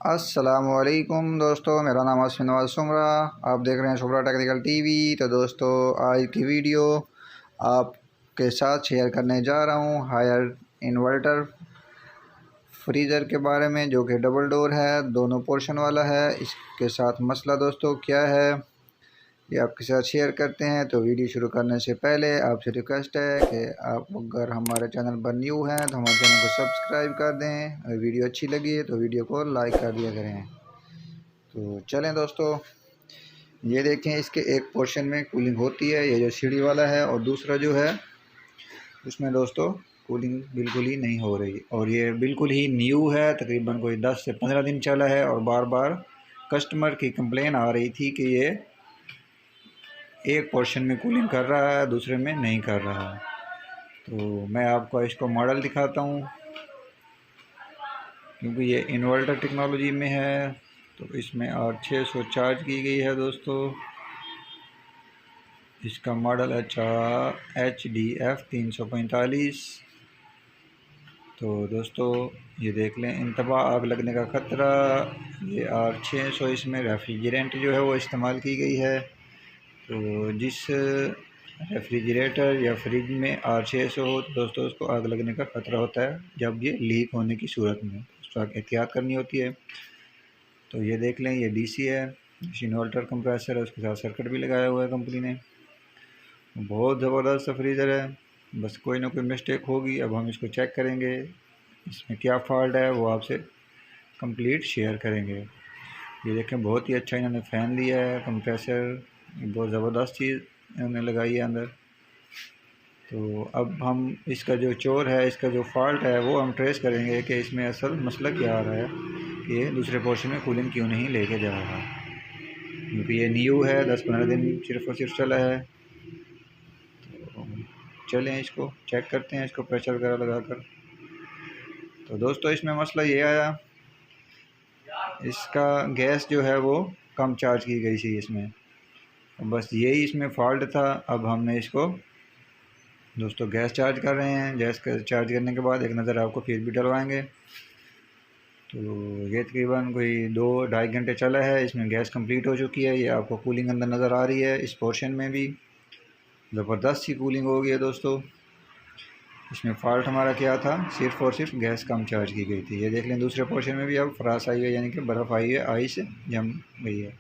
अस्सलामुअलैकुम दोस्तों, मेरा नाम आसफ़ नवाज़ सुमरा। आप देख रहे हैं सुमरा टेक्निकल टीवी। तो दोस्तों, आज की वीडियो आपके साथ शेयर करने जा रहा हूँ हायर इन्वर्टर फ्रीज़र के बारे में, जो कि डबल डोर है, दोनों पोर्शन वाला है। इसके साथ मसला दोस्तों क्या है ये आपके साथ शेयर करते हैं। तो वीडियो शुरू करने से पहले आपसे रिक्वेस्ट है कि आप अगर हमारे चैनल पर न्यू हैं तो हमारे चैनल को सब्सक्राइब कर दें, और वीडियो अच्छी लगी है तो वीडियो को लाइक कर दिया करें। तो चलें दोस्तों, ये देखें, इसके एक पोर्शन में कूलिंग होती है, ये जो सीढ़ी वाला है, और दूसरा जो है उसमें दोस्तों कूलिंग बिल्कुल ही नहीं हो रही। और ये बिल्कुल ही न्यू है, तकरीबन कोई 10 से 15 दिन चला है, और बार बार कस्टमर की कंप्लेन आ रही थी कि ये एक पोर्शन में कूलिंग कर रहा है, दूसरे में नहीं कर रहा है। तो मैं आपको इसको मॉडल दिखाता हूँ, क्योंकि ये इन्वर्टर टेक्नोलॉजी में है। तो इसमें R600 चार्ज की गई है दोस्तों। इसका मॉडल है HDF 345। तो दोस्तों ये देख लें, इंतबा आग लगने का ख़तरा। ये R600, इसमें रेफ्रिजरेंट जो है वो इस्तेमाल की गई है। तो जिस रेफ्रिजरेटर या फ्रिज में R600 हो तो दोस्तों उसको आग लगने का ख़तरा होता है जब ये लीक होने की सूरत में, उसको एहतियात करनी होती है। तो ये देख लें, ये डीसी है, इन्वर्टर कंप्रेसर है, उसके साथ सर्किट भी लगाया हुआ है कंपनी ने। बहुत ज़बरदस्त फ्रीज़र है, बस कोई ना कोई मिस्टेक होगी। अब हम इसको चेक करेंगे, इसमें क्या फ़ॉल्ट है वो आपसे कंप्लीट शेयर करेंगे। ये देखें, बहुत ही अच्छा इन्होंने फ़ैन लिया है, कंप्रेसर, बहुत ज़बरदस्त चीज़ इन्होंने लगाई है अंदर। तो अब हम इसका जो चोर है, इसका जो फ़ॉल्ट है वो हम ट्रेस करेंगे कि इसमें असल मसला क्या आ रहा है कि ये दूसरे पोर्शन में कूलिंग क्यों नहीं लेके जा रहा। क्योंकि ये न्यू है, 10-15 दिन सिर्फ़ और सिर्फ चला है। तो चलें इसको चेक करते हैं, इसको प्रेशर वगैरह लगा कर। तो दोस्तों इसमें मसला ये आया, इसका गैस जो है वो कम चार्ज की गई थी इसमें, बस यही इसमें फ़ॉल्ट था। अब हमने इसको दोस्तों गैस चार्ज कर रहे हैं। गैस चार्ज करने के बाद एक नज़र आपको फिर भी डलवाएंगे। तो ये तकरीबन कोई 2-2.5 घंटे चला है, इसमें गैस कंप्लीट हो चुकी है। ये आपको कूलिंग अंदर नज़र आ रही है, इस पोर्शन में भी ज़बरदस्त सी कूलिंग हो गई है दोस्तों। इसमें फ़ॉल्ट हमारा क्या था, सिर्फ़ और सिर्फ गैस कम चार्ज की गई थी। ये देख लें, दूसरे पोर्शन में भी अब फ्रास आई है, यानी कि बर्फ़ आई है, आइस जम गई है।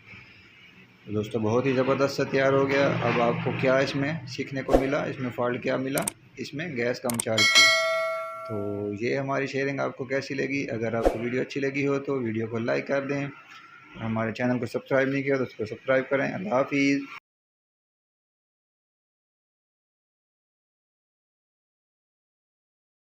तो दोस्तों बहुत ही ज़बरदस्त सा तैयार हो गया। अब आपको क्या इसमें सीखने को मिला, इसमें फ़ॉल्ट क्या मिला, इसमें गैस कम चार्ज की। तो ये हमारी शेयरिंग आपको कैसी लगी? अगर आपको वीडियो अच्छी लगी हो तो वीडियो को लाइक कर दें, हमारे चैनल को सब्सक्राइब नहीं किया तो उसको सब्सक्राइब करें। अल्लाह हाफ़िज़।